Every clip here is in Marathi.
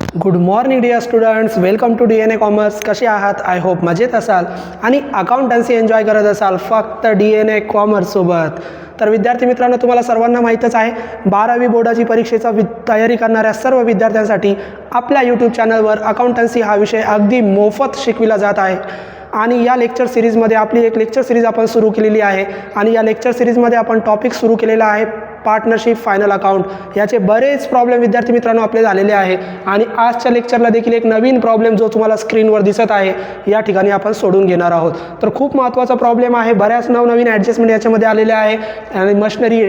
Good morning dear students, welcome to DNA commerce. कसे आहात? आय होप मजेत असाल आणि अकाउंटन्सी एन्जॉय करत असाल फक्त DNA कॉमर्ससोबत. तर विद्यार्थी मित्रांनो, तुम्हाला सर्वांना माहीतच आहे 12वी बोर्डाची परीक्षेचा तयारी करणाऱ्या सर्व विद्यार्थ्यांसाठी आपल्या यूट्यूब चॅनलवर अकाउंटन्सी हा विषय अगदी मोफत शिकविला जात आहे. आणि या लेक्चर सिरीजमध्ये आपली एक लेक्चर सिरीज आपण सुरू केलेली आहे आणि या लेक्चर सिरीजमध्ये आपण टॉपिक सुरू केलेला आहे पार्टनरशिप फायनल अकाउंट. याचे बरेच प्रॉब्लेम विद्यार्थी मित्रांनो आपले झालेले आहे आणि आजच्या लेक्चरला देखील एक नवीन प्रॉब्लेम जो तुम्हाला स्क्रीनवर दिसत आहे या ठिकाणी आपण सोडून घेणार आहोत. तर खूप महत्त्वाचा प्रॉब्लेम आहे. बऱ्याच नवनवीन ॲडजस्टमेंट याच्यामध्ये आलेले आहे आणि मशिनरी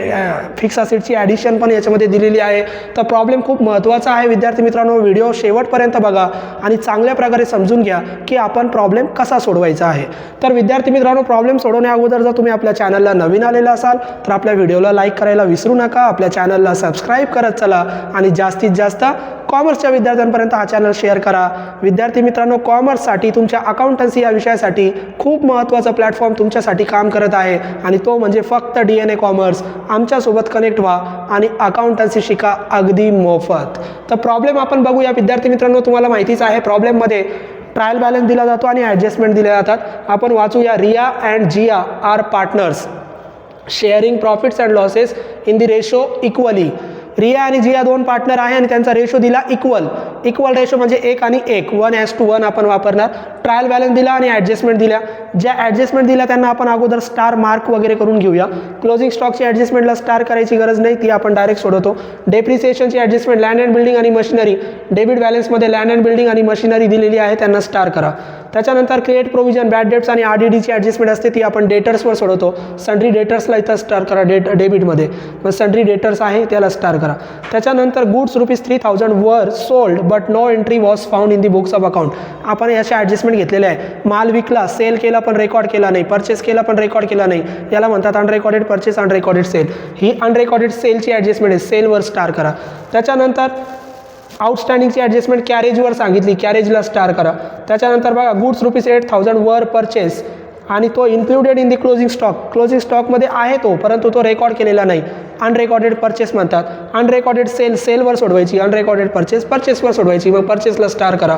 फिक्स असेटची ॲडिशन पण याच्यामध्ये दिलेली आहे. तर प्रॉब्लेम खूप महत्त्वाचा आहे विद्यार्थी मित्रांनो. व्हिडिओ शेवटपर्यंत बघा आणि चांगल्या प्रकारे समजून घ्या की आपण प्रॉब्लेम कसा सोडवायचा आहे. तर विद्यार्थी मित्रांनो, प्रॉब्लेम सोडवण्या अगोदर जर तुम्ही आपल्या चॅनलला नवीन आलेला असाल तर आपल्या व्हिडिओला लाईक करायला विसरू नका. आपल्या चॅनलला सबस्क्राईब करत चला आणि जास्तीत जास्त कॉमर्सच्या विद्यार्थ्यांपर्यंत हा चॅनल शेअर करा. विद्यार्थी मित्रांनो, कॉमर्ससाठी तुमच्या अकाउंटन्सी या विषयासाठी खूप महत्त्वाचा प्लॅटफॉर्म तुमच्यासाठी काम करत आहे आणि तो म्हणजे फक्त DNA कॉमर्स. आमच्यासोबत कनेक्ट व्हा आणि अकाउंटन्सी शिका अगदी मोफत. तर प्रॉब्लेम आपण बघूया विद्यार्थी मित्रांनो. तुम्हाला माहितीच आहे प्रॉब्लेममध्ये ट्रायल बॅलन्स दिला जातो आणि ॲडजस्टमेंट दिले जातात. आपण वाचूया. Riya and Jiya are partners sharing profits and losses in the ratio equally. Riya आणि जिया दोन पार्टनर आहे आणि त्यांचा रेशो दिला इक्वल रेशो म्हणजे 1 आणि 1 1:1 आपण वापरणार. ट्रायल बॅलन्स दिला आणि ॲडजस्टमेंट दिल्या. ज्या ॲडजस्टमेंट दिल्या त्यांना आपण अगोदर स्टार मार्क वगैरे करून घेऊया. क्लोजिंग स्टॉकची ॲडजस्टमेंटला स्टार करायची गरज नाही, ती आपण डायरेक्ट सोडवतो. डेप्रिसिएशनची ॲडजस्टमेंट लँड अँड बिल्डिंग आणि मशिनरी, डेबिट बॅलन्समध्ये लँड अँड बिल्डिंग आणि मशिनरी दिलेली आहे, त्यांना स्टार करा. त्याच्यानंतर क्रिएट प्रोव्हिजन बॅड डेट्स आणि RDDची ॲडजस्टमेंट असते, ती आपण डेटर्सवर सोडवतो. सन्ड्री डेटर्सला इथं स्टार करा डेबिटमध्ये. मग सन्ड्री डेटर्स आहे त्याला स्टार करा. त्याच्यानंतर goods ₹3,000 were sold but no entry was found in the books of account. आपण याची ॲडजस्टमेंट घेतलेले आहे. माल विकला, सेल केला पण रेकॉर्ड केला नाही, परचेस केला पण रेकॉर्ड केला नाही, याला म्हणतात अनरेकॉर्डेड परचेस अनरेकॉर्डेड सेल. ही अनरेकॉर्डेड सेलची ॲडजस्टमेंट आहे, सेलवर स्टार करा. त्याच्यानंतर आउटस्टँडिंगची ॲडजस्टमेंट कॅरेजवर सांगितली, कॅरेजला स्टार करा. त्याच्यानंतर बघा गुड्स ₹8,000 वर परचेस आणि तो included in the closing closing स्टॉकमध्ये आहे तो, परंतु तो रेकॉर्ड केलेला नाही, अनरेकॉर्डेड परचेस म्हणतात. अनरेकॉर्डेड सेलवर सोडवायची, अनरेकॉर्डेड परचेसवर सोडवायची. मग परचेसला स्टार करा.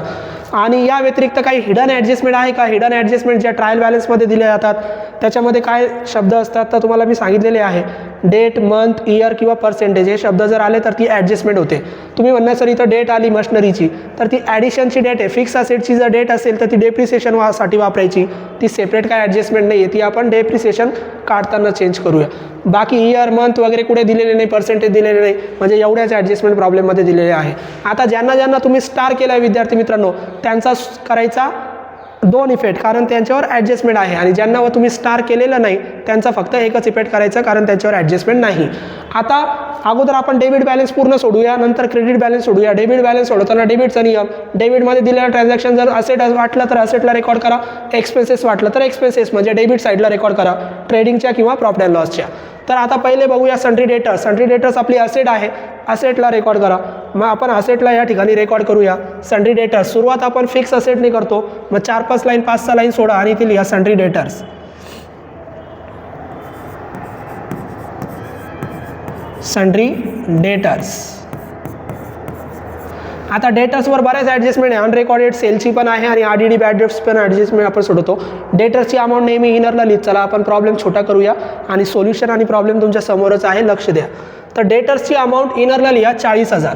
आणि या व्यतिरिक्त काही हिडन ॲडजस्टमेंट आहे का? हिडन ॲडजस्टमेंट ज्या ट्रायल बॅलन्समध्ये दिल्या जातात त्याच्यामध्ये काय शब्द असतात तर तुम्हाला मी सांगितलेले आहे. डेट, मंथ, इयर किंवा पर्सेंटेज हे शब्द जर आले तर ती ॲडजस्टमेंट होते. तुम्ही म्हणणार सर इथं डेट आली मशिनरीची, तर ती ॲडिशनची डेट आहे. फिक्स असेटची जर डेट असेल तर ती डेप्रिसिएशनसाठी वापरायची, ती सेपरेट काय ॲडजस्टमेंट नाही आहे, ती आपण डेप्रिसिएशन काढताना चेंज करूया. बाकी इयर, मंथ वगैरे कुठे दिलेले नाही, पर्सेंटेज दिलेले नाही, म्हणजे एवढ्याच ॲडजस्टमेंट प्रॉब्लेममध्ये दिलेले आहे. आता ज्यांना तुम्ही स्टार केला आहे विद्यार्थी मित्रांनो, त्यांचा करायचा 2 इफेक्ट, कारण त्यांच्यावर ॲडजस्टमेंट आहे. आणि ज्यांना तुम्ही स्टार केलेलं नाही त्यांचा फक्त एकच इफेक्ट करायचा, कारण त्यांच्यावर ॲडजस्टमेंट नाही. आता अगोदर आपण डेबिट बॅलन्स पूर्ण सोडूया, नंतर क्रेडिट बॅलन्स सोडूया. डेबिट बॅलन्स सोडवताना डेबिटचा नियम, डेबिटमध्ये दिलेला ट्रान्झॅक्शन जर असेट वाटलं तर असेटला रेकॉर्ड करा, एक्सपेन्सेस वाटलं तर एक्सपेन्सेस म्हणजे डेबिट साईडला रेकॉर्ड करा, ट्रेडिंगच्या किंवा प्रॉफिट अँड लॉसच्या. तर आता पहिले बघूया सन्ड्री डेटर्स आपली असेट आहे, असेटला रेकॉर्ड करा. मग आपण असेटला या ठिकाणी रेकॉर्ड करूया. सन्ड्री डेटर्स सुरुवात आपण फिक्स असेटने करतो. मग 4-5 लाईन 5-6 लाईन सोडा आणि ती लिहा सन्ड्री डेटर्स. Sundry debtors. आता डेटर्सवर बऱ्याच ॲडजस्टमेंट आहे, अनरेकॉर्डेड सेलची पण आहे आणि RDD बॅड डेट्स पण ॲडजस्टमेंट आपण सोडवतो. डेटर्सची अमाऊंट नेहमी इनरला लिहित चला. आपण प्रॉब्लेम छोटा करूया आणि सोल्युशन आणि प्रॉब्लेम तुमच्या समोरच आहे, लक्ष द्या. तर डेटर्सची अमाऊंट इनरला लिहा 40,000.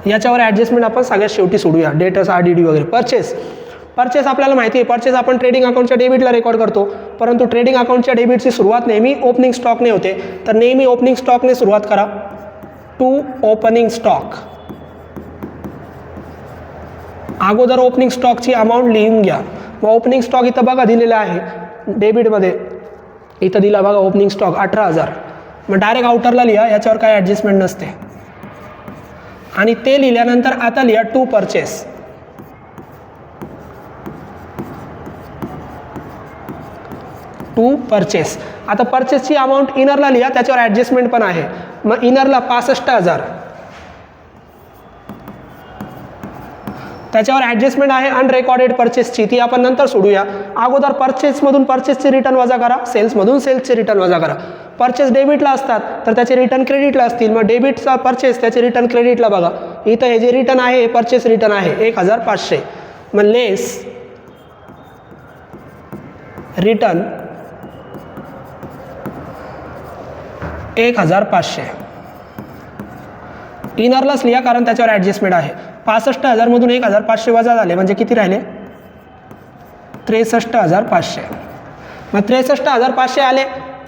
याच्यावर ॲडजस्टमेंट आपण सगळ्यात शेवटी सोडूया. डेटर्स, RDD वगैरे. परचेस आपल्याला माहिती आहे, परचेस आपण ट्रेडिंग अकाउंटच्या डेबिटला रेकॉर्ड करतो, परंतु ट्रेडिंग अकाउंटच्या डेबिटची सुरुवात नेहमी ओपनिंग स्टॉकने होते. तर नेहमी ओपनिंग स्टॉकने सुरुवात करा. To opening stock. अगोदर ओपनिंग स्टॉकची अमाऊंट लिहून घ्या. मग ओपनिंग स्टॉक इथं बघा दिलेला आहे डेबिटमध्ये, इथं दिला बघा ओपनिंग स्टॉक 18,000. मग डायरेक्ट आउटरला लिहा, याच्यावर काय ॲडजस्टमेंट नसते. आणि ते लिहिल्यानंतर आता लिहा टू परचेस. To purchase. आता परचेसची अमाऊंट इनरला लिहा, त्याच्यावर ॲडजस्टमेंट पण आहे. मग इनरला 65,000, त्याच्यावर ॲडजस्टमेंट आहे अनरेकॉर्डेड परचेसची, ती आपण नंतर सोडूया. अगोदर परचेसमधून परचेसचे रिटर्न वजा करा, सेल्समधून सेल्सचे रिटर्न वजा करा. परचेस डेबिटला असतात तर त्याचे रिटर्न क्रेडिटला असतील. मग डेबिटचा परचेस त्याचे रिटर्न क्रेडिटला बघा. इथं हे जे रिटर्न आहे हे परचेस रिटर्न आहे 1500. मग लेस रिटर्न 1500. इनरलाच लिहा कारण त्याच्यावर ॲडजस्टमेंट आहे. 65,000 मधून 1500 वजा झाले म्हणजे किती राहिले 63,500. मग 63,500 आले.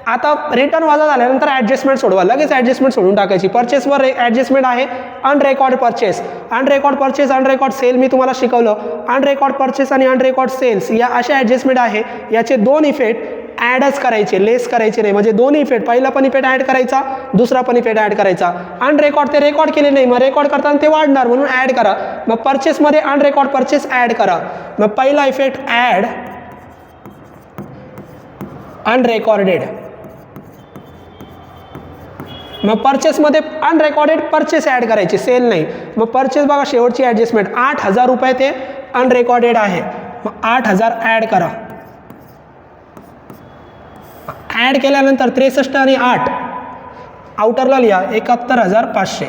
आता रिटर्न वजा झाल्यानंतर ॲडजस्टमेंट सोडवा. लगेच ॲडजस्टमेंट सोडून टाकायची. परचेसवर ॲडजस्टमेंट आहे अनरेकॉर्ड परचेस, अनरेकॉर्ड परचेस, अनरेकॉर्ड सेल मी तुम्हाला शिकवलं. अनरेकॉर्ड परचेस आणि अनरेकॉर्ड सेल्स या अशा ॲडजस्टमेंट आहे. याचे दोन इफेक्ट ॲडच करायचे, लेस करायचे नाही. म्हणजे दोन इफेक्ट, पहिला पण इफेक्ट ॲड करायचा, दुसरा पण इफेक्ट ॲड करायचा. अनरेकॉर्ड ते रेकॉर्ड केले नाही, मग रेकॉर्ड करताना ते वाढणार म्हणून ॲड करा. मग परचेसमध्ये अनरेकॉर्ड परचेस ॲड करा. मग पहिला इफेक्ट ॲड अनरेकॉर्डेड. मग परचेसमध्ये अनरेकॉर्डेड परचेस ॲड करायचे, सेल नाही. मग परचेस बघा शेवटची ॲडजस्टमेंट 8,000 रुपये ते अनरेकॉर्डेड आहे. मग 8,000 ॲड करा. ॲड केल्यानंतर 63 आणि 8 आउटरला लिहा 71,500.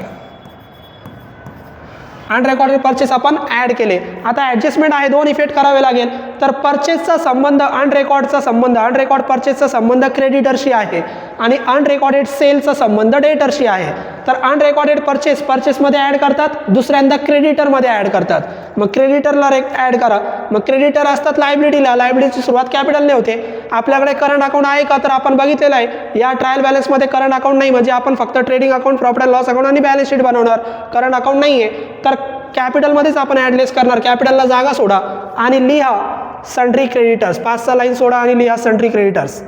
अनरेकॉर्डेड परचेस आपण ॲड केले. आता ॲडजस्टमेंट आहे, दोन इफेक्ट करावे लागेल. तर परचेसचा संबंध अनरेकॉर्डचा संबंध, अनरेकॉर्ड परचेसचा संबंध क्रेडिटरशी आहे आणि अनरेकॉर्डेड सेलचा संबंध डेटरशी आहे. तर अनरेकॉर्डेड परचेस परचेसमध्ये ॲड करतात, दुसऱ्यांदा क्रेडिटरमध्ये ॲड करतात. मग क्रेडिटरला ॲड करा. मग क्रेडिटर असतात लायबिलिटीला, लायबिलिटीची सुरुवात कॅपिटलने होते. आपल्याकडे करंट अकाउंट आहे का, तर आपण बघितलेलं आहे या ट्रायल बॅलन्समध्ये करंट अकाउंट नाही. म्हणजे आपण फक्त trading account, profit and loss account आणि बॅलन्स शीट बनवणार, करंट अकाउंट नाही आहे. तर कॅपिटलमध्येच आपण ॲडलेस करणार. कॅपिटलला जागा सोडा आणि लिहा सन्ड्री क्रेडिटर्स. 5 लाईन सोडा आणि लिहा सन्ड्री क्रेडिटर्स.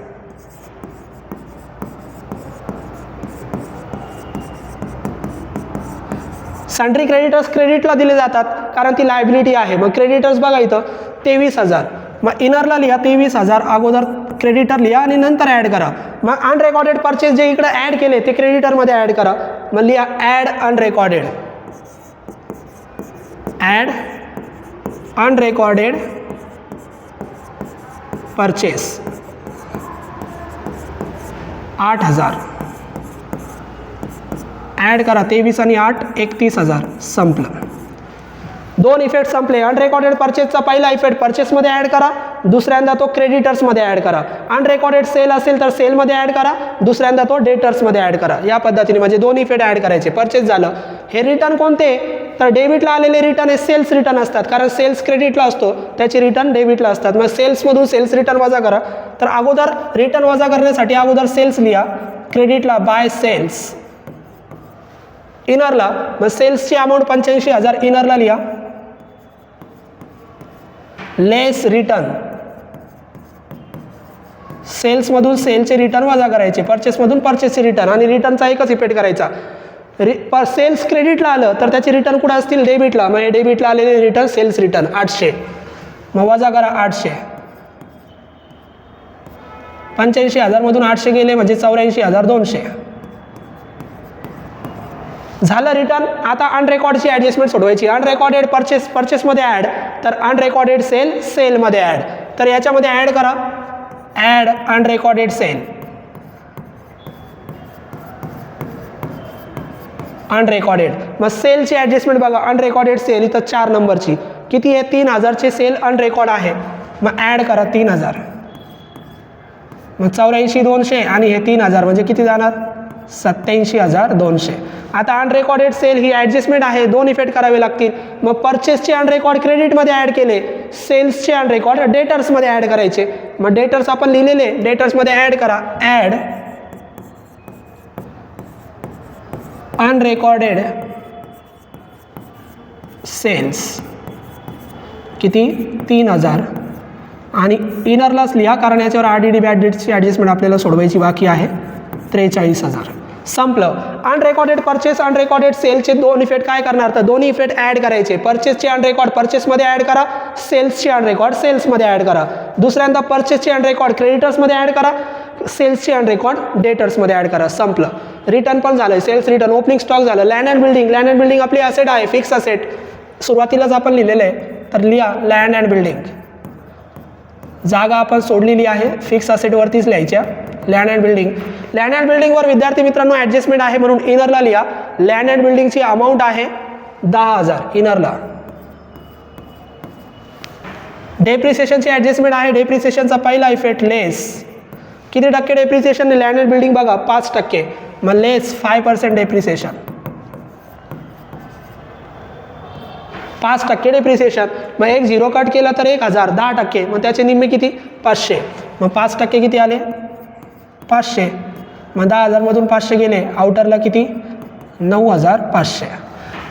सन्ड्री क्रेडिटर्स क्रेडिटला दिले जातात कारण ती लायबिलिटी आहे. मग क्रेडिटर्स बघा इथं 23,000. मग इनरला लिहा 23,000, अगोदर क्रेडिटर लिहा आणि नंतर ॲड करा. मग अनरेकॉर्डेड परचेस जे इकडे ॲड केले ते क्रेडिटरमध्ये ॲड करा. मग लिहा ॲड अनरेकॉर्डेड, ॲड अनरेकॉर्डेड परचेस 8,000 ॲड करा. 23 आणि 8 31,000. संपलं. दोन इफेक्ट संपले. अनरेकॉर्डेड परचेसचा पहिला इफेक्ट परचेसमध्ये ॲड करा, दुसऱ्यांदा तो क्रेडिटर्समध्ये ॲड करा. अनरेकॉर्डेड सेल असेल तर सेलमध्ये ॲड करा, दुसऱ्यांदा तो डेटर्समध्ये ॲड करा. या पद्धतीने म्हणजे दोन इफेक्ट ॲड करायचे. परचेस झालं. हे रिटर्न कोणते, तर डेबिटला आलेले रिटर्न हे सेल्स रिटर्न असतात कारण सेल्स क्रेडिटला असतो, त्याचे रिटर्न डेबिटला असतात. मग सेल्समधून सेल्स रिटर्न वजा करा. तर अगोदर रिटर्न वजा करण्यासाठी अगोदर सेल्स लिहा, क्रेडिटला बाय सेल्स. इनरला मग सेल्सची अमाऊंट 85,000 इनरला लिहा, लेस रिटर्न. सेल्समधून सेलचे रिटर्न वजा करायचे, परचेसमधून परचेसचे रिटर्न आणि रिटर्नचा एकच इफेक्ट करायचा. सेल्स क्रेडिटला आलं तर त्याचे रिटर्न कुठं असतील, डेबिटला. मग डेबिटला आलेले रिटर्न सेल्स रिटर्न 800. मग वजा करा 800. 85,000 मधून 800 गेले म्हणजे 84,200 झालं रिटर्न. आता अनरेकॉर्डची ॲडजस्टमेंट सोडवायची. अनरेकॉर्डेड परचेस परचेसमध्ये ॲड, तर अनरेकॉर्डेड सेल सेलमध्ये ॲड. तर याच्यामध्ये ॲड करा ॲड अनरेकॉर्डेड सेल, अनरेकॉर्डेड. मग सेलची ॲडजस्टमेंट बघा. अनरेकॉर्डेड सेल इथं 4 नंबरची किती आहे, 3,000चे सेल अनरेकॉर्ड आहे. मग ॲड करा 3,000. मग 84,200 आणि हे 3,000 म्हणजे किती जाणार, 87,200. आता अनरेकॉर्डेड सेल ही ॲडजस्टमेंट आहे, दोन इफेक्ट करावे लागतील. मग परचेसचे अनरेकॉर्ड क्रेडिटमध्ये ॲड केले, सेल्सचे अनरेकॉर्ड डेटर्समध्ये ॲड करायचे. मग डेटर्स आपण लिहिलेले, डेटर्समध्ये ॲड करा ॲड अनरेकॉर्डेड सेल्स. किती, 3,000. आणि इनरलाच लिहा कारण याच्यावर RDD बॅड डेटची ॲडजस्टमेंट आपल्याला सोडवायची बाकी आहे. 43,000. संपलं. अनरेकॉर्डेड परचेस अनरेकॉर्डेड सेलचे दोन इफेक्ट काय करणार, तर दोन्ही इफेक्ट ॲड करायचे. परचेसचे अनरेकॉर्ड परचेसमध्ये ॲड करा, सेल्सचे अनरेकॉर्ड सेल्समध्ये ॲड करा. दुसऱ्यांदा परचेसचे अनरेकॉर्ड क्रेडिटर्समध्ये ॲड करा, सेल्सचे अनरेकॉर्ड डेटर्समध्ये ॲड करा. संपलं. रिटर्न पण झालं, सेल्स रिटर्न. ओपनिंग स्टॉक झालं. Land and building, land and building आपली असेट आहे, फिक्स असेट. सुरुवातीलाच आपण लिहिलेलं आहे, तर लिहा लँड अँड बिल्डिंग. जागा आपण सोडलेली आहे, फिक्स असेटवरतीच लिहायच्या. Land and building, land and बिल्डिंगवर विद्यार्थी मित्रांनो ॲडजस्टमेंट आहे म्हणून इनरला लिहा. लँड अँड बिल्डिंगची अमाऊंट आहे 10,000 इनरला. डेप्रिसिएशनची ॲडजस्टमेंट आहे, डेप्रिसिएशनचा पहिला इफेक्ट लेस. किती टक्के डेप्रिसिएशन लँड अँड बिल्डिंग बघा 5%, मग लेस 5% डेप्रिसिएशन, 5% डेप्रिसिएशन. मग एक 0 कट केला तर 1,000, 10%, मग त्याचे निम्मे किती 500, मग 5% किती आले 500, मग 10,000मधून 500 गेले, आउटरला किती 9,500.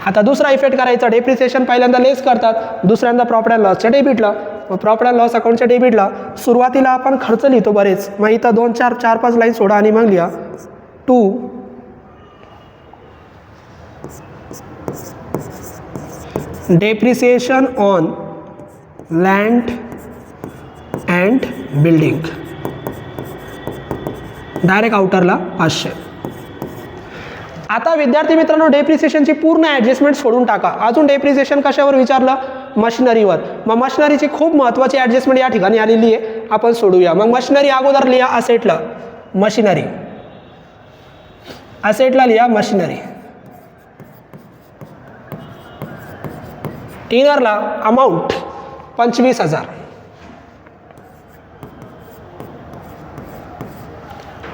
आता दुसरा इफेक्ट करायचा, डेप्रिसिएशन पहिल्यांदा लेस करतात, दुसऱ्यांदा प्रॉफिट अँड लॉसच्या डेबिटला. मग प्रॉफिट अँड लॉस अकाउंटच्या डेबिटला सुरुवातीला आपण खर्च लिहितो बरेच, मग इथं 2 4 4 5 लाईन सोडा आणि मग लिहा 2 depreciation on land and building, direct आउटरला 500. आता विद्यार्थी मित्रांनो डेप्रिसिएशनची पूर्ण ॲडजस्टमेंट सोडून टाका. अजून डेप्रिसिएशन कशावर विचारलं, मशिनरीवर. मग मशिनरीची खूप महत्त्वाची ॲडजस्टमेंट या ठिकाणी आलेली आहे, आपण सोडूया. मग मशिनरी अगोदर लिहा असेटला, मशिनरी असेटला लिहा मशिनरी. इनरला अमाऊंट 25,000.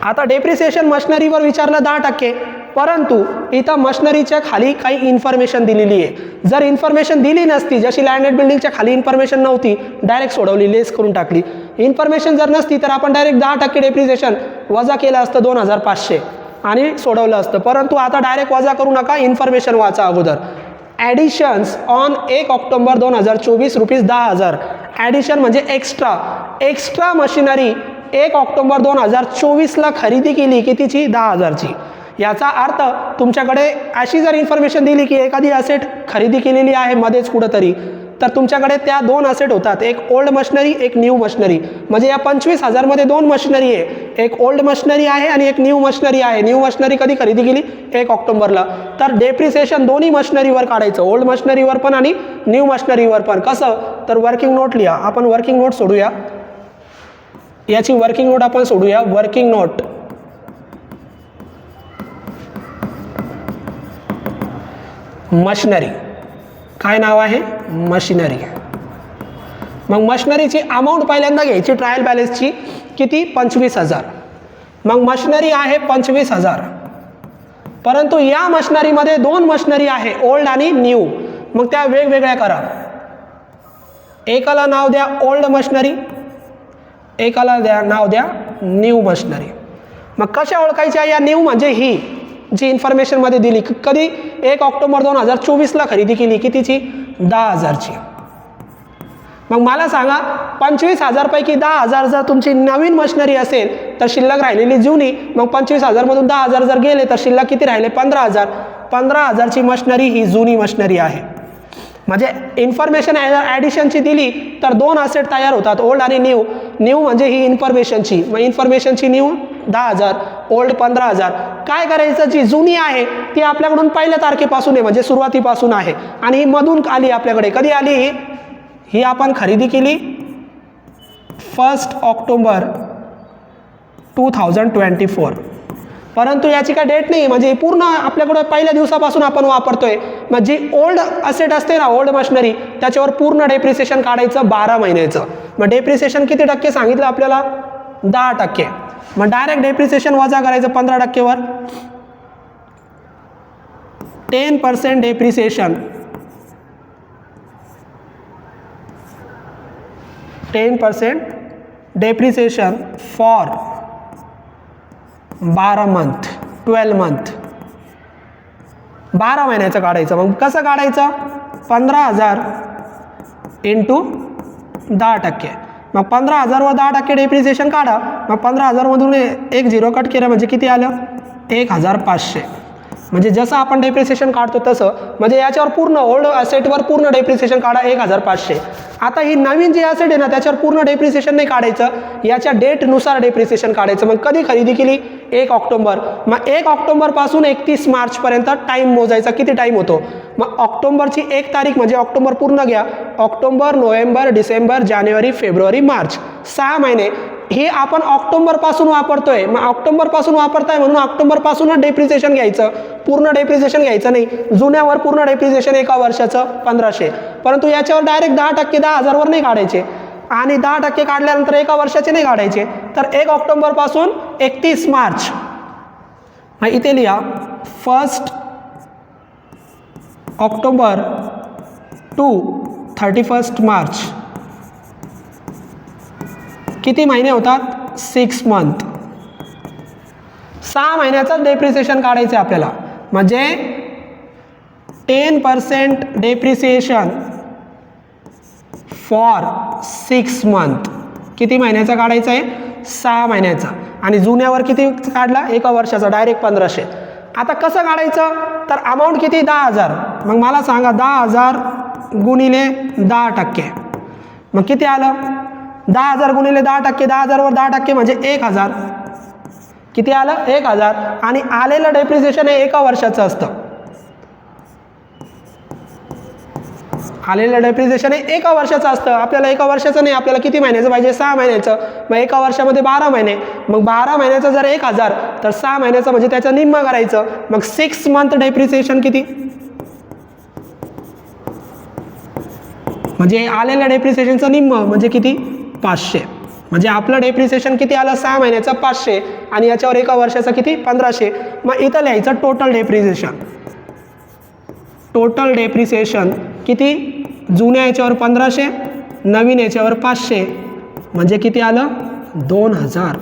आता डेप्रिसिएशन मशिनरीवर विचारलं 10%, परंतु इथं मशिनरीच्या खाली काही इन्फॉर्मेशन दिलेली आहे. जर इन्फॉर्मेशन दिली नसती, जशी लँड अँड बिल्डिंगच्या खाली इन्फॉर्मेशन नव्हती, डायरेक्ट सोडवली, लेस करून टाकली. इन्फॉर्मेशन जर नसती तर आपण डायरेक्ट 10% डेप्रिसिएशन वजा केलं असतं 2,500 आणि सोडवलं असतं. परंतु आता डायरेक्ट वजा करू नका, इन्फॉर्मेशन वाचा अगोदर. Additions on 1 October 2024 ₹10,000. ॲडिशन म्हणजे एक्स्ट्रा मशिनरी 1 ऑक्टोबर 2024ला खरेदी केली, कितीची 10,000ची. याचा अर्थ तुमच्याकडे अशी जर इन्फॉर्मेशन दिली की एखादी असेट खरेदी केलेली आहे मध्येच कुठंतरी, तर तुमच्याकडे त्या 2 असेट होतात, एक ओल्ड मशिनरी एक न्यू मशिनरी. म्हणजे या 25,000मध्ये 2 मशिनरी आहे, एक ओल्ड मशिनरी आहे आणि एक न्यू मशिनरी आहे. न्यू मशिनरी कधी खरेदी केली 1 ऑक्टोबरला. तर डेप्रिसिएशन दोन्ही मशिनरीवर काढायचं, ओल्ड मशिनरीवर पण आणि न्यू मशिनरीवर पण. कसं, तर वर्किंग नोट लिहा. आपण वर्किंग नोट सोडूया, याची वर्किंग नोट आपण सोडूया. वर्किंग नोट मशिनरी, काय नाव आहे मशिनरी. मग मशिनरीची अमाऊंट पहिल्यांदा घ्यायची ट्रायल बॅलन्सची, किती 25,000. मग मशिनरी आहे 25,000, परंतु या मशिनरीमध्ये 2 मशिनरी आहे, ओल्ड आणि न्यू. मग त्या वेगवेगळ्या करा. एकाला नाव द्या ओल्ड मशिनरी, एकाला नाव द्या न्यू मशिनरी. मग कशा ओळखायच्या, या न्यू म्हणजे ही जी इन्फॉर्मेशनमध्ये दिली, कधी 1 ऑक्टोबर 2024ला खरेदी केली, कितीची 10,000ची. मग मला सांगा 25,000 पैकी 10,000 जर तुमची नवीन मशिनरी असेल तर शिल्लक राहिलेली जुनी. मग 25,000मधून 10,000 जर गेले तर शिल्लक किती राहिले 15,000. 15,000ची मशिनरी ही जुनी मशिनरी आहे. म्हणजे इन्फॉर्मेशन ॲडिशनची दिली तर 2 असेट तयार होतात, ओल्ड आणि न्यू. न्यू म्हणजे ही इन्फॉर्मेशनची, मग इन्फॉर्मेशनची न्यू 10,000, ओल्ड 15,000. काय करायचं, जी जुनी आहे ती आपल्याकडून पहिल्या तारखेपासून आहे, म्हणजे सुरुवातीपासून आहे, आणि ही मधून आली आपल्याकडे. कधी आली ही आपण खरेदी केली 1 ऑक्टोबर 2024, परंतु याची काय डेट नाही, म्हणजे पूर्ण आपल्याकडे पहिल्या दिवसापासून आपण वापरतोय. मग जी ओल्ड असेट असते ना, ओल्ड मशिनरी, त्याच्यावर पूर्ण डेप्रिसिएशन काढायचं 12 महिन्याचं. मग डेप्रिसिएशन किती टक्के सांगितलं आपल्याला 10%. मग डायरेक्ट डेप्रिसिएशन वजा करायचं 15%वर. 10% depreciation, 10% depreciation for 12 month, 12 month, 12 महिन्याचं काढायचं. मग कसं काढायचं, 15,000 इंटू 10%. मग 15,000 वर 10% डेप्रिसिएशन काढा. मग 15,000मधून एक 0 कट केलं म्हणजे किती आलं 1,500. म्हणजे जसं आपण डेप्रिसिएशन काढतो तसं, म्हणजे याच्यावर पूर्ण ओल्ड असेटवर पूर्ण डेप्रिसिएशन काढा 1,500. आता ही नवीन जी असेट आहे ना त्याच्यावर पूर्ण डेप्रिसिएशन नाही काढायचं, याच्या डेटनुसार डेप्रिसिएशन काढायचं. मग कधी खरेदी केली 1 ऑक्टोबर. मग 1 ऑक्टोबरपासून 31 मार्चपर्यंत टाईम मोजायचा. किती टाईम होतो? मग ऑक्टोबरची 1 तारीख म्हणजे ऑक्टोबर पूर्ण घ्या. ऑक्टोबर, नोव्हेंबर, डिसेंबर, जानेवारी, फेब्रुवारी, मार्च 6 महिने. हे आपण ऑक्टोबरपासून वापरतोय. मग ऑक्टोबरपासून वापरताय म्हणून ऑक्टोबरपासूनच डेप्रिसिएशन घ्यायचं, पूर्ण डेप्रिसिएशन घ्यायचं नाही. जुन्यावर पूर्ण डेप्रिसिएशन एका वर्षाचं 1500. परंतु याच्यावर डायरेक्ट 10% 10,000वर नाही काढायचे आणि 10% काढल्यानंतर एका वर्षाचे नाही काढायचे. तर 1 ऑक्टोबरपासून 31 मार्च. मग इथे लिहा 1 ऑक्टोबर टू 31 मार्च. किती महिने होतात? 6 मंथ. 6 महिन्याचं डेप्रिसिएशन काढायचं आहे आपल्याला. म्हणजे 10% डेप्रिसिएशन फॉर 6 मंथ. किती महिन्याचा काढायचं आहे? 6 महिन्याचा. आणि जुन्यावर किती काढला? एका वर्षाचा डायरेक्ट 1500. आता कसं काढायचं? तर अमाऊंट किती? 10,000. मग मला सांगा 10,000 गुणिले 10%. मग किती आलं? 10,000 गुणिले 10%. 10,000वर 10% म्हणजे 1,000. किती आलं? 1,000. आणि आलेलं डेप्रिसिएशन हे एका वर्षाचं असतं. आलेलं डेप्रिसिएशन हे एका वर्षाचं असतं. आपल्याला एका वर्षाचं नाही, आपल्याला किती महिन्याचं पाहिजे? 6 महिन्याचं. मग एका वर्षामध्ये 12 महिने. मग 12 महिन्याचं जर 1,000 तर 6 महिन्याचं म्हणजे त्याचं निम्म करायचं. मग 6 मंथ डेप्रिसिएशन किती? म्हणजे आलेल्या डेप्रिसिएशनचं निम्म म्हणजे किती? 500. म्हणजे आपलं डेप्रिसिएशन किती आलं? 6 महिन्याचं 500 आणि याच्यावर एका वर्षाचं किती? 1500. मग इथं लिहायचं टोटल डेप्रिसिएशन. टोटल डेप्रिसिएशन किती? जुन्या याच्यावर 1500, नवीन याच्यावर 500 म्हणजे किती आलं? 2,000.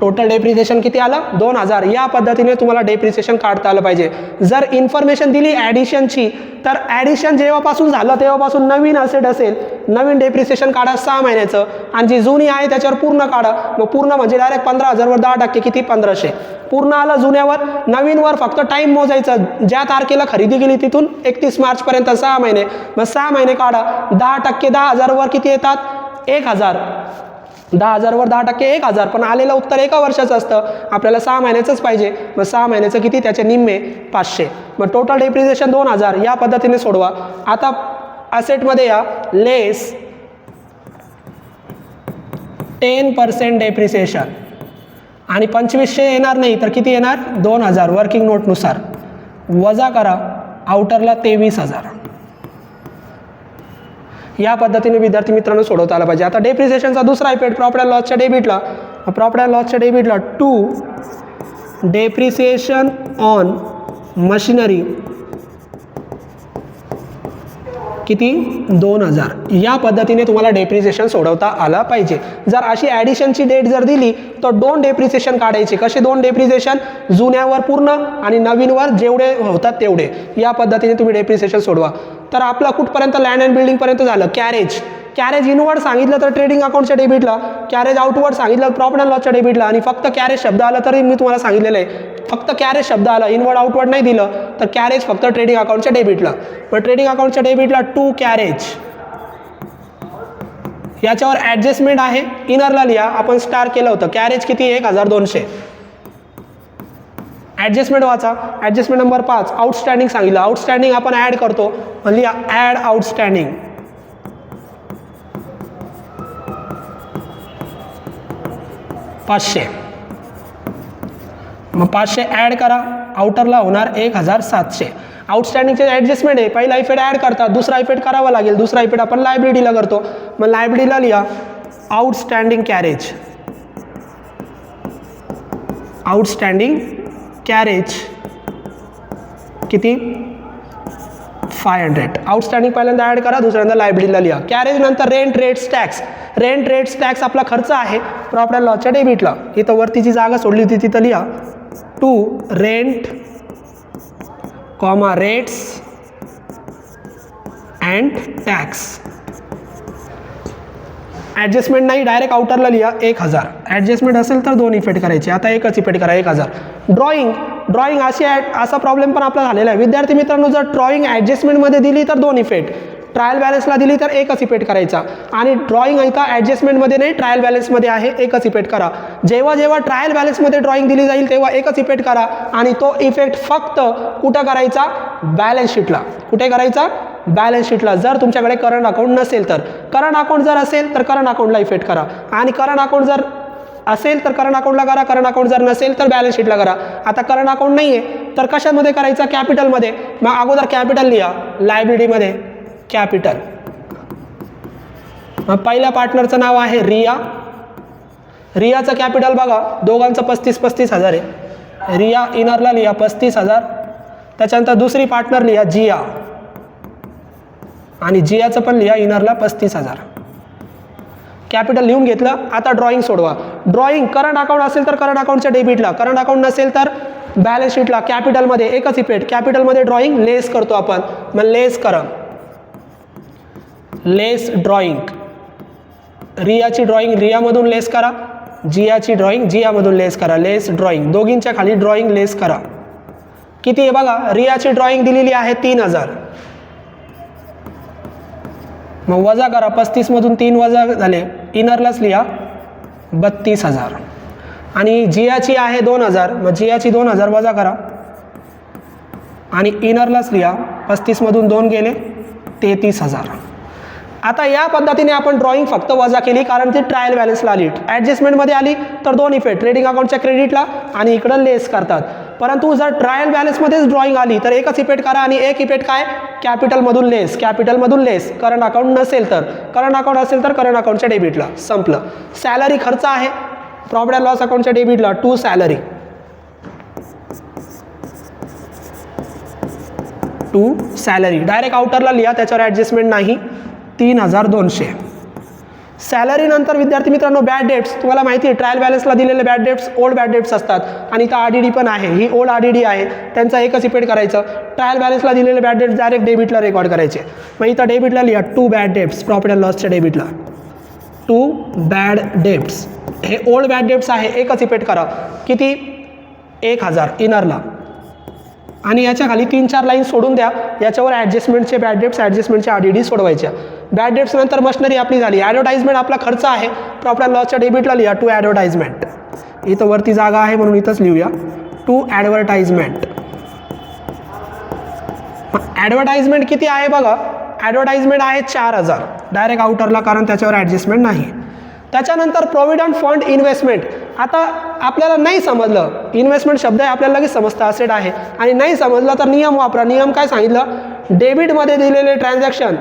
टोटल डेप्रिसिएशन किती आलं? 2,000. या पद्धतीने तुम्हाला डेप्रिसिएशन काढता आलं पाहिजे. जर इन्फॉर्मेशन दिली ॲडिशनची तर ॲडिशन जेव्हापासून झालं तेव्हापासून नवीन असेट असेल, नवीन डेप्रिसिएशन काढा 6 महिन्याचं आणि जी जुनी आहे त्याच्यावर पूर्ण काढा. मग पूर्ण म्हणजे डायरेक्ट 15,000वर 10% किती? 1500. पूर्ण आलं जुन्यावर. नवीनवर फक्त टाईम मोजायचं. ज्या तारखेला खरेदी केली तिथून 31 मार्चपर्यंत 6 महिने. मग 6 महिने काढा. 10% 10,000वर किती येतात? 1,000. 10,000वर 10% 1,000. पण आलेलं उत्तर एका वर्षाचं असतं. आपल्याला 6 महिन्याचंच पाहिजे. मग 6 महिन्याचं किती? त्याचे निम्मे 500. मग टोटल डेप्रिसिएशन 2,000. या पद्धतीने सोडवा. आता असेटमध्ये या लेस 10% डेप्रिसिएशन आणि 2500 येणार नाही तर किती येणार? 2,000 वर्किंग नोटनुसार. वजा करा आउटरला 23,000. या पद्धतीने विद्यार्थी मित्रांनो सोडवता आला पाहिजे. आता डेप्रिसिएशनचा दुसरा इफेक्ट प्रॉफिट अँड लॉसच्या डेबिटला. प्रॉफिट अँड लॉसच्या डेबिटला टू डेप्रिसिएशन ऑन मशिनरी किती? 2,000. या पद्धतीने तुम्हाला डेप्रिसिएशन सोडवता आला पाहिजे. जर अशी ॲडिशनची डेट जर दिली तर 2 डेप्रिसिएशन काढायचे. कसे 2 डेप्रिसिएशन? जुन्यावर पूर्ण आणि नवीनवर जेवढे होतात तेवढे. या पद्धतीने तुम्ही डेप्रिसिएशन सोडवा. तर आपलं कुठपर्यंत? लँड अँड बिल्डिंगपर्यंत झालं. कॅरेज इनवर्ड सांगितलं तर ट्रेडिंग अकाउंटच्या डेबिटला, कॅरेज आउटवर्ड सांगितलं तर प्रॉफिट अँड लॉसच्या डेबिटला. आणि फक्त कॅरेज शब्द आला तरी मी तुम्हाला सांगितलेलं आहे फक्त कॅरेज शब्द आला, इनवर्ड आउटवर्ड नाही दिलं तर कॅरेज फक्त ट्रेडिंग अकाउंटच्या डेबिटला. मग ट्रेडिंग अकाउंटच्या डेबिटला टू कॅरेज. याच्यावर ॲडजस्टमेंट आहे. इनरला लिहा. आपण स्टार केलं होतं. कॅरेज किती? 1,200. ॲडजस्टमेंट वाचा. ॲडजस्टमेंट नंबर 5 आउटस्टँडिंग सांगितलं. आउटस्टँडिंग आपण ॲड करतो. लिहा ॲड आउटस्टँडिंग. $500. मग 500 ॲड करा. आउटरला होणार 1,700. आउटस्टँडिंगचे ॲडजस्टमेंट आहे. पहिला इफेक्ट ॲड करता, दुसरा इफेक्ट करावा लागेल. दुसरा इफेक्ट आपण लायबिलिटीला करतो. मग लायबिलिटीला लिहा आउटस्टँडिंग कॅरेज. आउटस्टँडिंग कॅरेज किती? 500. आउटस्टँडिंग पहिल्यांदा ॲड करा, दुसऱ्यांदा लायबिलिटीला लिहा. कॅरेज नंतर rent rates tax. Rent rates tax आपला खर्च आहे प्रॉफिट अँड लॉसच्या डेबिटला. इथं वरतीची जागा सोडली होती तिथं लिहा to rent comma rates and tax. Adjustment नाही, डायरेक्ट आउटरला लिहा 1,000. ॲडजस्टमेंट असेल तर 2 इफेक्ट करायचे. आता एकच इफेक्ट करा 1,000. ड्रॉइंग असा प्रॉब्लेम पण आपला झालेला आहे. विद्यार्थी मित्रांनो जर ड्रॉइंग ॲडजस्टमेंटमध्ये दिली तर 2 इफेक्ट. ट्रायल बॅलन्सला दिली तर एकच इफेक्ट करायचा आणि ड्रॉइंग इथं ॲडजस्टमेंटमध्ये नाही ट्रायल बॅलन्समध्ये आहे एकच इफेक्ट करा. जेव्हा जेव्हा ट्रायल बॅलन्समध्ये ड्रॉइंग दिली जाईल तेव्हा एकच इफेक्ट करा आणि तो इफेक्ट फक्त कुठं करायचा बॅलन्स शीटला. कुठे करायचा बॅलन्स शीटला. जर तुमच्याकडे करंट अकाउंट नसेल तर. करंट अकाउंट जर असेल तर करंट अकाउंटला इफेक्ट करा आणि करंट अकाउंट जर असेल तर करंट अकाउंटला करा. करंट अकाउंट जर नसेल तर बॅलन्स शीटला करा. आता करंट अकाउंट नाही आहे तर कशामध्ये करायचा कॅपिटलमध्ये. मग अगोदर कॅपिटल लिहा लायबिलिटीमध्ये कॅपिटल. मग पहिल्या पार्टनरचं नाव आहे रिया. रियाचं कॅपिटल बघा दोघांचं 35,000 आहे. रिया इनरला लिहा 35,000. त्याच्यानंतर दुसरी पार्टनर लिहा जिया आणि जियाचं पण लिहा इनरला 35,000. कॅपिटल लिहून घेतलं. आता ड्रॉइंग सोडवा. ड्रॉइंग करंट अकाउंट असेल तर करंट अकाउंटच्या डेबिटला. करंट अकाउंट नसेल तर बॅलन्स शीटला. कॅपिटलमध्ये एकच इफेक्ट. कॅपिटलमध्ये ड्रॉइंग लेस करतो आपण. मग लेस करा. लेस ड्रॉइंग. रियाची ड्रॉइंग रियामधून लेस करा. जियाची ड्रॉइंग जियामधून लेस करा. लेस ड्रॉइंग. दोघींच्या खाली ड्रॉइंग लेस करा. किती आहे बघा. रियाची ड्रॉइंग दिलेली आहे 3,000. मग वजा करा. 35मधून 3 वजा झाले. इनरलाच लिहा 32,000 आणि जियाची आहे 2,000. मग जियाची 2,000 वजा करा आणि इनरलाच लिहा 35मधून 2 गेले 33,000. आता या पद्धतीने आपण ड्रॉइंग फक्त वजा केली कारण ती ट्रायल बॅलन्सला आली. ॲडजस्टमेंटमध्ये आली तर 2 इफेक्ट ट्रेडिंग अकाउंटच्या क्रेडिटला आणि इकडं लेस करतात. परंतु जर ट्रायल बॅलन्समध्येच ड्रॉइंग आली तर एकच इफेक्ट करा आणि एक इफेक्ट काय कॅपिटलमधून लेस. कॅपिटलमधून लेस. करंट अकाउंट नसेल तर. करंट अकाउंट असेल तर करंट अकाउंटच्या डेबिटला. संपलं. सॅलरी खर्च आहे प्रॉफिट अँड लॉस अकाउंटच्या डेबिटला to salary. To salary direct आउटरला लिहा त्याच्यावर ॲडजस्टमेंट नाही. 3,200. सॅलरी नंतर विद्यार्थी मित्रांनो बॅड डेट्स. तुम्हाला माहिती आहे ट्रायल बॅलन्सला दिलेले bad debts old bad debts असतात आणि इथं RDD पण आहे. ही ओल्ड RDD आहे. त्यांचा एकच इफेक्ट करायचं. ट्रायल बॅलन्सला दिलेले बॅड डेट्स डायरेक्ट डेबिटला रेकॉर्ड करायचे. मग इथं डेबिटला लिहा 2 बॅड डेट्स प्रॉफिट अँड लॉसच्या डेबिटला. 2 बॅड डेट्स. हे ओल्ड बॅड डेट्स आहे. एकच इफेक्ट करा. किती 1,000 इनरला आणि याच्या खाली 3-4 लाईन सोडून द्या. याच्यावर ॲडजस्टमेंटचे बॅड डेट्स ॲडजस्टमेंटचे RDD सोडवायच्या. बॅड डेट्स नंतर मशिनरी आपली झाली. ॲडव्हर्टाइजमेंट आपला खर्च आहे प्रॉफिट अँड लॉसच्या डेबिटला लिहा 2 ॲडव्हर्टाइजमेंट. इथं वरती जागा आहे म्हणून इथंच लिहूया 2 ॲडव्हर्टाइजमेंट. ॲडव्हर्टाइजमेंट किती आहे बघा. ॲडव्हर्टाइजमेंट आहे 4,000 डायरेक्ट आउटरला कारण त्याच्यावर ॲडजस्टमेंट नाही. त्याच्यानंतर प्रॉव्हिडंट फंड इन्व्हेस्टमेंट. आता आपल्याला नाही समजलं इन्व्हेस्टमेंट शब्द आहे आपल्याला लगेच समजतं असेट आहे आणि नाही समजलं तर नियम वापरा. नियम काय सांगितलं डेबिटमध्ये दिलेले ट्रान्झॅक्शन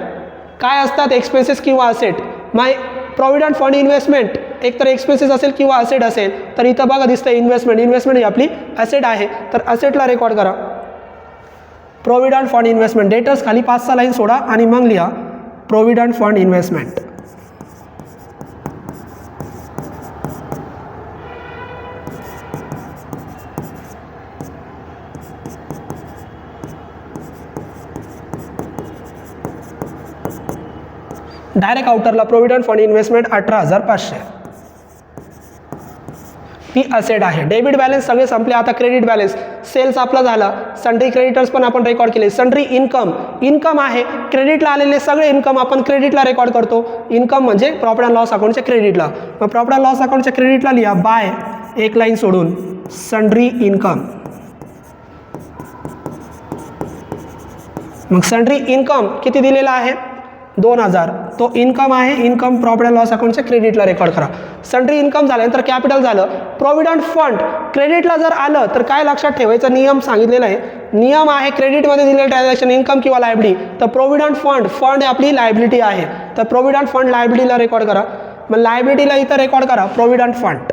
काय असतात एक्सपेन्सेस किंवा असेट. माय प्रॉव्हिडंट फंड इन्व्हेस्टमेंट एकतर एक्सपेन्सेस असेल किंवा असेट असेल तर इथं बघा दिसतं इन्व्हेस्टमेंट. इन्व्हेस्टमेंट ही आपली असेट आहे तर असेटला रेकॉर्ड करा प्रॉव्हिडंट फंड इन्व्हेस्टमेंट. डेटर्स खाली 5-6 लाईन सोडा आणि मग लिहा प्रॉव्हिडंट फंड इन्व्हेस्टमेंट. डायरेक्ट आउटरला प्रॉव्हिडंट फंड इन्व्हेस्टमेंट 18,500. ती असेट आहे. डेबिट बॅलन्स सगळे संपले. आता क्रेडिट बॅलन्स. सेल्स आपला झाला. सन्ड्री क्रेडिटर्स पण आपण रेकॉर्ड केले. Sundry income. इन्कम आहे क्रेडिटला आलेले सगळे इन्कम आपण क्रेडिटला रेकॉर्ड करतो. इन्कम म्हणजे प्रॉफिट अँड लॉस अकाउंटच्या क्रेडिटला. मग प्रॉफिट अँड लॉस अकाउंटच्या क्रेडिटला लिहा बाय 1 लाईन सोडून सन्ड्री इन्कम. मग सन्ड्री इन्कम किती दिलेला आहे 2,000. तो इन्कम आहे. इन्कम प्रॉफिट अँड लॉस अकाउंटच्या क्रेडिटला रेकॉर्ड करा. सन्ड्री इन्कम झाल्यानंतर कॅपिटल झालं. प्रॉव्हिडंट फंड क्रेडिटला जर आलं तर काय लक्षात ठेवायचा नियम सांगितलेला आहे. नियम आहे क्रेडिटमध्ये दिलेलं ट्रान्झॅक्शन इन्कम किंवा लायबिलिटी तर प्रॉव्हिडंट फंड फंड आपली लायबिलिटी आहे तर प्रॉव्हिडंट फंड लायबिलिटीला रेकॉर्ड करा. मग लायबिलिटीला इथं रेकॉर्ड करा प्रॉव्हिडंट फंड.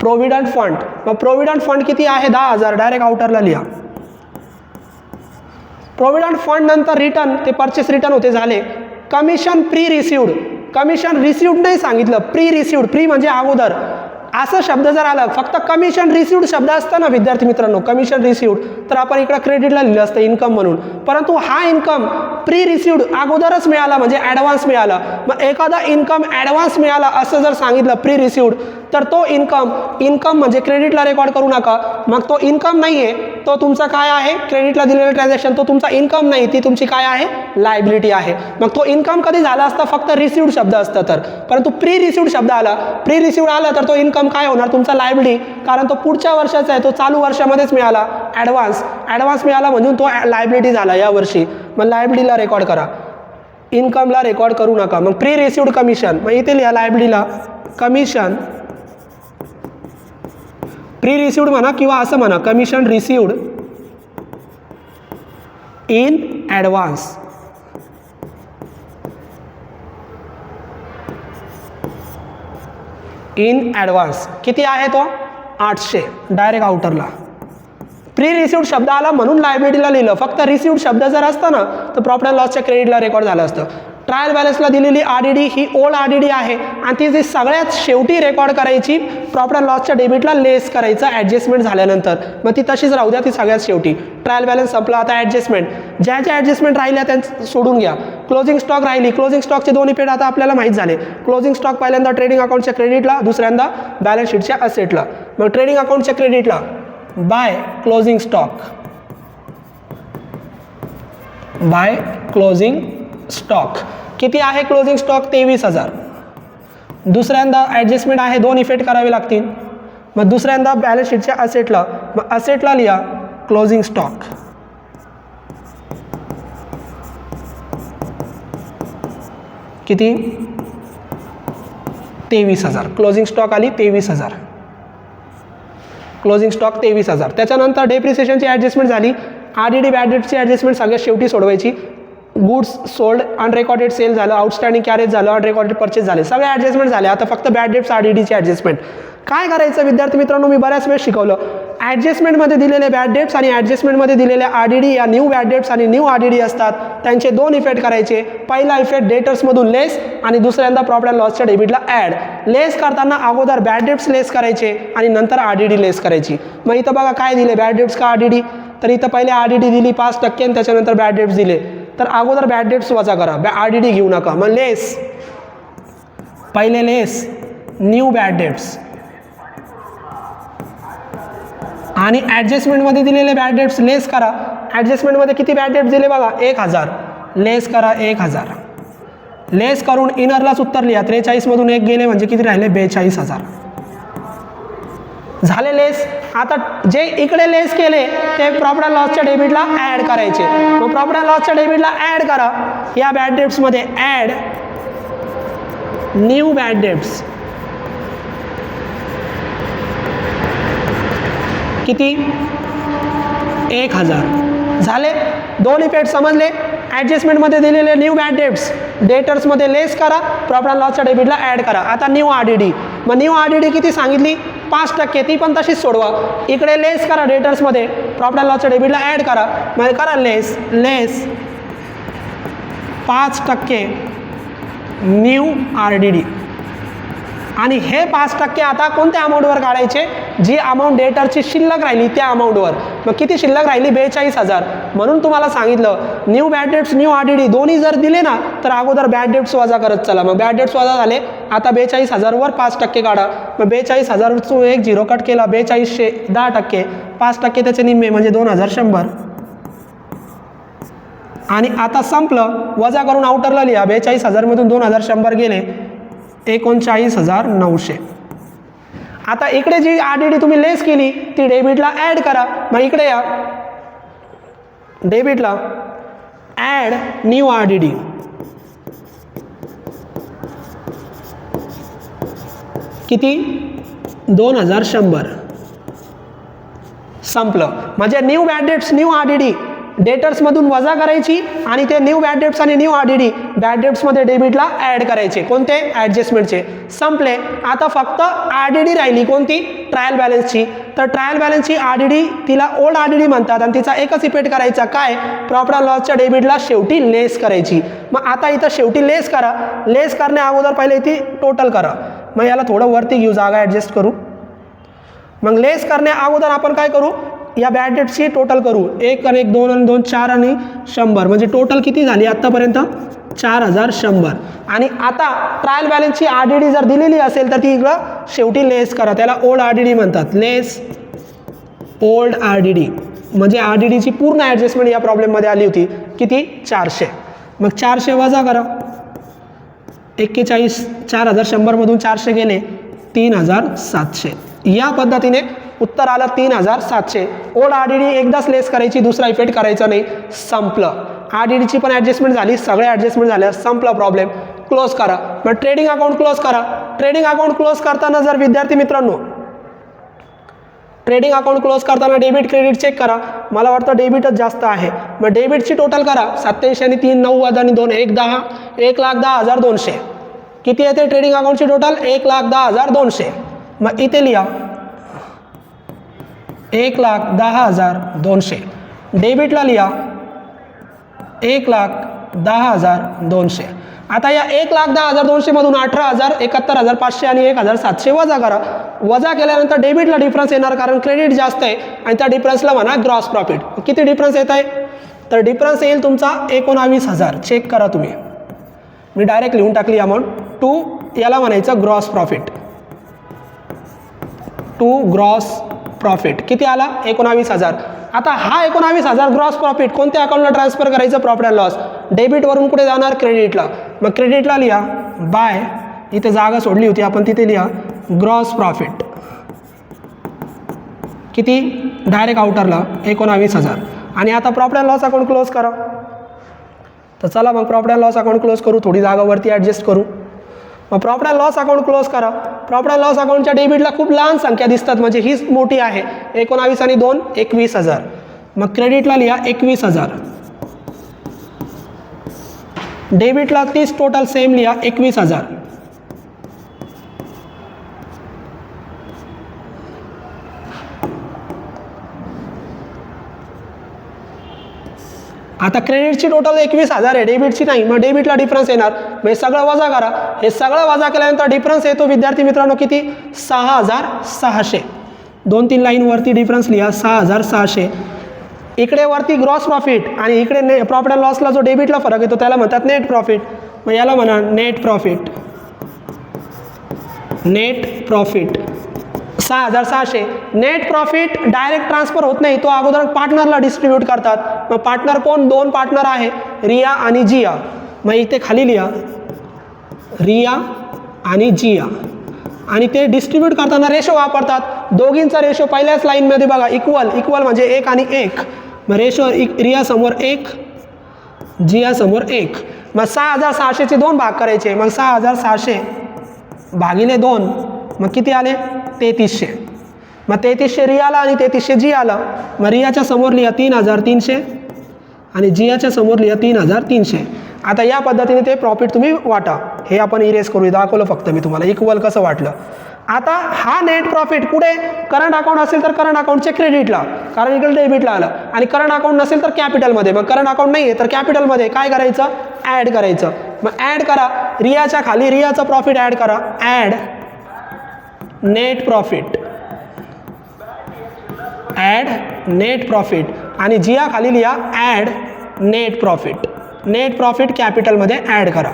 Provident fund. मग प्रोव्हिडंट फंड किती आहे 10,000 डायरेक्ट आउटरला लिहा. प्रोव्हिडंट फंड नंतर रिटर्न ते परचेस रिटर्न होते झाले. Commission pre received. Commission received नाही सांगितलं प्री रिसिव्ड. प्री म्हणजे अगोदर असं शब्द जर आला फक्त कमिशन रिसिव्ड शब्द असतं ना विद्यार्थी मित्रांनो कमिशन रिसिव्ड तर आपण इकडे क्रेडिटला लिहिलं असतं इन्कम म्हणून. परंतु हा इन्कम प्री रिसिव्ड अगोदरच मिळाला म्हणजे ॲडव्हान्स मिळाला. मग एखादा इन्कम ॲडव्हान्स मिळाला असं जर सांगितलं प्री रिसिव्ड तर तो इन्कम म्हणजे क्रेडिटला रेकॉर्ड करू नका. मग तो इन्कम नाही आहे, तो तुमचा काय आहे, क्रेडिटला दिलेलं ट्रान्झॅक्शन तो तुमचा इन्कम नाही, ती तुमची काय आहे, लायबिलिटी आहे. मग तो इन्कम कधी झाला असता, फक्त रिसिव्ड शब्द असतं तर, परंतु प्री रिसिव्ड शब्द आला, प्री रिसिव्ड आला तर तो इन्कम काय होणार, तुमचा लायबिलिटी, कारण तो पुढच्या वर्षाचा आहे, तो चालू वर्षामध्येच मिळाला. ॲडव्हान्स मिळाला म्हणून तो लायबिलिटी झाला या वर्षी. मग लायबिलिटीला रेकॉर्ड करा, इन्कमला रेकॉर्ड करू नका. मग प्री रिसिव्ड कमिशन, मग इथे लिहा लायबिलिटीला कमिशन, प्री रिसिव्ड म्हणा किंवा असं म्हणा, commission received in advance. In advance किती आहे तो, 800, डायरेक्ट आउटरला. प्री रिसिव्ड शब्द आला म्हणून लायबिलिटीला लिहिलं. फक्त रिसिव्ड शब्द जर असता ना तर प्रॉफिट अँड लॉसच्या क्रेडिटला रेकॉर्ड झालं असतं. ट्रायल बॅलन्सला दिलेली RDD ही ओल्ड RDD आहे आणि ती जी सगळ्यात शेवटी रेकॉर्ड करायची, प्रॉफिट अँड लॉसच्या डेबिटला लेस करायचं ॲडजस्टमेंट झाल्यानंतर. मग ती तशीच राहू द्या, ती सगळ्यात शेवटी. ट्रायल बॅलन्स संपला, आता ॲडजस्टमेंट, ज्या ॲडजस्टमेंट राहिल्या त्या सोडून घ्या. क्लोजिंग स्टॉक राहिली, क्लोजिंग स्टॉकचे दोन इफेक्ट आता आपल्याला माहीत झाले. क्लोजिंग स्टॉक पहिल्यांदा ट्रेडिंग अकाउंटच्या क्रेडिटला, दुसऱ्यांदा बॅलन्स शीटच्या असेटला. मग ट्रेडिंग अकाउंटच्या क्रेडिटला by closing stock, by closing stock किती आहे, क्लोजिंग स्टॉक 23,000. दुसऱ्यांदा ॲडजस्टमेंट आहे, दोन इफेक्ट करावे लागतील. मग दुसऱ्यांदा बॅलन्स शीटच्या असेटला, मग असेटला लिहा क्लोजिंग स्टॉक किती, 23,000. क्लोजिंग स्टॉक आली 23,000, क्लोजिंग स्टॉक 23,000. त्याच्यानंतर डेप्रिसिएशनची ॲडजस्टमेंट झाली, RDD बॅड डेटची ॲडजस्टमेंट सगळ्यात शेवटी सोडवायची. गुड्स सोल्ड, अनरेकॉर्डेड सेल झालं, आउटस्टँडिंग कॅरेज झालं, अनरेकॉर्डेड परचेस झाले, सगळे ॲडजस्टमेंट झाले. आता फक्त बॅड डेट्स RDDची ॲडजस्टमेंट. काय करायचं विद्यार्थी मित्रांनो, मी बऱ्याच वेळेस शिकवलं. ॲडजस्टमेंटमध्ये दिलेले बॅड डेट्स आणि ॲडजस्टमेंटमध्ये दिलेले RDD या न्यू बॅड डेट्स आणि न्यू RDD असतात. त्यांचे दोन इफेक्ट करायचे. पहिला इफेक्ट डेटर्समधून लेस आणि दुसऱ्यांदा प्रॉफिट अँड लॉसच्या डेबिटला ॲड. लेस करताना अगोदर बॅड डेट्स लेस करायचे आणि नंतर RDD लेस करायची. मग इथं बघा काय दिले, बॅड डेट्स का RDD, तर इथं पहिले RDD दिली 5% आणि त्याच्यानंतर बॅड डेट्स दिले. तर अगोदर बॅड डेट्स वजा करा, RDD घेऊ नका. मग लेस, पहिले लेस न्यू बॅड डेट्स आणि ॲडजस्टमेंटमध्ये दिलेले बॅड डेट्स लेस करा. ॲडजस्टमेंटमध्ये किती बॅड डेट्स दिले बघा, 1,000, लेस करा 1,000. लेस करून इनरलाच उत्तर लिहा, 43मधून 1 गेले म्हणजे किती राहिले, 42,000 झाले लेस. आता जे इकडे लेस केले ते प्रॉफिट अँड लॉसच्या डेबिटला ॲड करायचे. मग प्रॉफिट अँड लॉसच्या डेबिटला ॲड करा, या बॅड डेट्समध्ये ॲड न्यू बॅड डेट्स किती, 1,000 झाले. दोन इफेक्ट समजले. ॲडजस्टमेंटमध्ये दिलेले न्यू बॅड डेट्स डेटर्समध्ये लेस करा, प्रॉफिट अँड लॉसच्या डेबिटला ॲड करा. आता न्यू RDD, मग न्यू RDD किती सांगितली, 5%, ती पण तशीच सोडवा. इकडे लेस करा डेटर्समध्ये, प्रॉफिट अँड लॉसच्या डेबिटला ॲड करा. मग करा लेस 5% न्यू RDD आणि हे 5% आता कोणत्या अमाऊंटवर काढायचे, जी अमाऊंट डेटरची शिल्लक राहिली त्या अमाऊंटवर. मग किती शिल्लक राहिली, 42,000. म्हणून तुम्हाला सांगितलं new bad debts new RDD दोन्ही जर दिले ना तर अगोदर बॅड डेट्स वजा करत चला. मग बॅड डेट्स वजा झाले, आता 42,000वर 5% काढा. मग 42,000 एक 0 कट केला, 4200 10%, 5% त्याचे निम्मे म्हणजे 2,100. आणि आता संपलं, वजा करून आउटरला लिहा, 42,000मधून 2,100 गेले, 39,900. आता इकडे जी RDD तुम्ही लेस केली ती डेबिटला ॲड करा. मग इकडे या, डेबिटला ॲड न्यू RDD किती, 2,100. संपलं. म्हणजे new bad debts new RDD डेटर्समधून वजा करायची आणि ते न्यू बॅड डेट्स आणि न्यू RDD बॅड डेट्समध्ये डेबिटला ॲड करायचे. कोणते, ॲडजस्टमेंटचे. संपले. आता फक्त RDD राहिली, कोणती, ट्रायल बॅलन्सची. तर ट्रायल बॅलन्सची RDD तिला ओल्ड RDD म्हणतात आणि तिचा एकच इफेक्ट करायचा, काय, प्रॉफिट अँड लॉसच्या डेबिटला शेवटी लेस करायची. मग आता इथं शेवटी लेस करा. लेस करण्या अगोदर पहिले इथे टोटल करा. मग याला थोडं वरती घेऊ, जागा ॲडजस्ट करू. मग लेस करण्या अगोदर आपण काय करू, या बॅड डेट्सची टोटल करू. 1 आणि 1 2 आणि 2 4 आणि 100 म्हणजे टोटल किती झाली आत्तापर्यंत, 4100 आणि आता ट्रायल बॅलन्सची RDD जर दिलेली असेल तर ती इकडं शेवटी लेस करा, त्याला ओल्ड RDD म्हणतात, लेस ओल्ड RDD. म्हणजे RDDची पूर्ण ॲडजस्टमेंट या प्रॉब्लेममध्ये आली होती, किती 400. मग 400 वजा करा, 41 4100मधून 400 गेले 3700. या पद्धतीने उत्तर आलं 3700. ओल्ड RDD एकदाच लेस करायची, दुसरा इफेक्ट करायचा नाही, संपलं. RDDची पण ॲडजस्टमेंट झाली, सगळ्या ॲडजस्टमेंट झाल्या, संपला प्रॉब्लेम, क्लोज करा. मग ट्रेडिंग अकाउंट क्लोज करा. ट्रेडिंग अकाउंट क्लोज करताना जर विद्यार्थी मित्रांनो ट्रेडिंग अकाउंट क्लोज करताना डेबिट क्रेडिट चेक करा. मला वाटतं डेबिटच जास्त आहे. मग डेबिटची टोटल करा, 87 आणि 3 9 आणि 2 110 1,10,200. किती येते ट्रेडिंग अकाउंटची टोटल? 1,10,200. मग इथे लिहा 1,10,200. डेबिटला लिहा 1,10,200. आता या 1,10,200 मधून 18,000 71,500 आणि 1,700 वजा करा. वजा केल्यानंतर डेबिटला डिफरन्स येणार, कारण क्रेडिट जास्त आहे आणि त्या डिफरन्सला म्हणा ग्रॉस प्रॉफिट. किती डिफरन्स येत आहे? तर डिफरन्स येईल तुमचा 19,000. चेक करा तुम्ही, मी डायरेक्ट लिहून टाकली अमाऊंट. 2 याला म्हणायचं ग्रॉस प्रॉफिट. 2 ग्रॉस प्रॉफिट किती आला? 19,000. आता हा 19,000 ग्रॉस प्रॉफिट कोणत्या अकाउंटला ट्रान्सफर करायचं? Profit and loss. डेबिटवरून कुठे जाणार? क्रेडिटला. मग क्रेडिटला लिहा बाय, इथे जागा सोडली होती आपण, तिथे लिहा ग्रॉस प्रॉफिट. किती? डायरेक्ट आउटरला 19,000. आणि आता profit and loss account close करा. तर चला मग profit and loss account close करू, थोडी जागावरती ॲडजस्ट करू. मग profit and loss account close करा. प्रॉफिट अँड लॉस अकाउंटच्या डेबिटला खूप लहान संख्या दिसतात, म्हणजे हीच मोठी आहे. 19 आणि 2 21,000. मग क्रेडिटला लिहा 21,000. डेबिटला तीच टोटल सेम लिहा 21,000. आता क्रेडिटची टोटल 21,000 आहे, डेबिटची नाही. मग डेबिटला डिफरन्स येणार, म्हणजे सगळं वजा करा. हे सगळं वजा केल्यानंतर डिफरन्स येतो विद्यार्थी मित्रांनो किती? 6,600. 2-3 लाईनवरती डिफरन्स लिहा 6,600. इकडे वरती ग्रॉस प्रॉफिट आणि इकडे प्रॉफिट अँड लॉसला जो डेबिटला फरक येतो त्याला म्हणतात नेट प्रॉफिट. मग याला म्हणा net profit. Net profit 6,600. Net profit direct transfer होत नाही, तो अगोदर पार्टनरला डिस्ट्रीब्यूट करतात. मग पार्टनर कोण? 2 पार्टनर आहे, रिया आणि जिया. मग इथे खाली लिहा रिया आणि जिया. आणि ते डिस्ट्रीब्यूट करताना रेशो वापरतात. दोघींचा रेशो पहिल्याच लाईनमध्ये बघा, इक्वल. इक्वल म्हणजे 1 आणि 1. मग रेशो रिया समोर 1, जिया समोर 1. मग 6,600चे 2 भाग करायचे. मग 6,600 भागिले 2, मग किती आले? 3300. मग 3300 रियाला आणि 3300 जियाला. मग रियाच्या समोर लिहा 3,300 आणि जियाच्या समोर लिहा 3,300. आता या पद्धतीने ते प्रॉफिट तुम्ही वाटा. हे आपण इरेज करू, दाखवलं फक्त मी तुम्हाला इक्वल कसं वाटलं. आता हा नेट प्रॉफिट कुठे? करंट अकाउंट असेल तर करंट अकाउंटचे क्रेडिटला, कारण इकडे डेबिटला आलं. आणि करंट अकाउंट नसेल तर कॅपिटलमध्ये. मग करंट अकाउंट नाही आहे तर कॅपिटलमध्ये काय करायचं? ॲड करायचं. मग ॲड करा. रियाच्या खाली रियाचं प्रॉफिट ॲड करा. Add net profit. Add net profit. आणि जिया खाली लिहा add net profit. Net profit कॅपिटलमध्ये ॲड करा.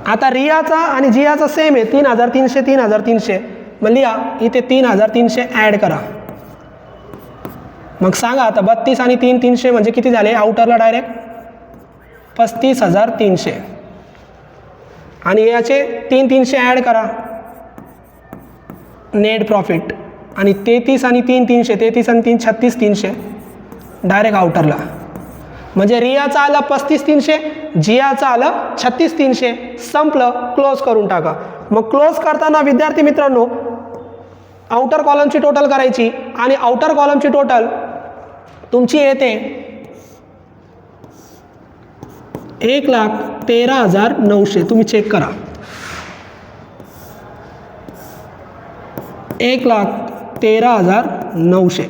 आता रियाचा आणि जियाचा सेम आहे, 3,300 3,300. मग लिहा इथे 3,300 ॲड करा. मग सांगा आता 32 आणि 3,300 म्हणजे किती झाले? आउटरला डायरेक्ट 35,300. आणि याचे 3,300 ॲड करा नेट प्रॉफिट. आणि 33 आणि 3,300, 33 आणि 3 36,300 डायरेक्ट आउटरला. म्हणजे रियाचं आलं 35,300, जियाचं आलं 36,300. संपलं, क्लोज करून टाका. मग क्लोज करताना विद्यार्थी मित्रांनो आउटर कॉलमची टोटल करायची. आणि आउटर कॉलमची टोटल तुमची येते 1,13,900. तुम्ही चेक करा. 1,13,900.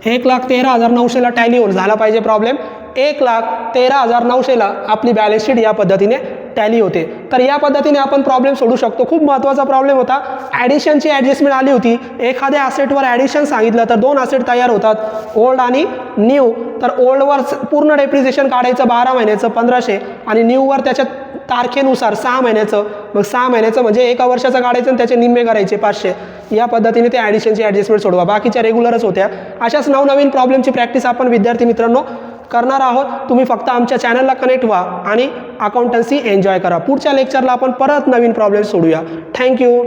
1,13,900ला टॅली होऊन झाला पाहिजे प्रॉब्लेम. 1,13,900ला आपली बॅलन्स शीट या पद्धतीने टॅली होते. तर या पद्धतीने आपण प्रॉब्लेम सोडू शकतो. खूप महत्त्वाचा प्रॉब्लेम होता. ॲडिशनची ॲडजस्टमेंट आली होती. एखाद्या असेटवर ॲडिशन सांगितलं तर 2 असेट तयार होतात, ओल्ड आणि न्यू. तर ओल्डवर पूर्ण डेप्रिसिएशन काढायचं 12 महिन्याचं 1500 आणि न्यूवर त्याच्या तारखेनुसार 6 महिन्याचं. मग 6 महिन्याचं म्हणजे 1 वर्षाचं काढायचं आणि त्याचे निम्मे करायचे 500. या पद्धतीने ते ॲडिशनची ॲडजस्टमेंट सोडवा. बाकीच्या रेग्युलरच होत्या. अशाच नवनवीन प्रॉब्लेमची प्रॅक्टिस आपण विद्यार्थी मित्रांनो करणार आहोत. तुम्ही फक्त आमच्या चॅनलला कनेक्ट व्हा आणि अकाउंटन्सी एन्जॉय करा. पुढच्या लेक्चरला आपण परत नवीन प्रॉब्लेम सोडूया. थँक्यू.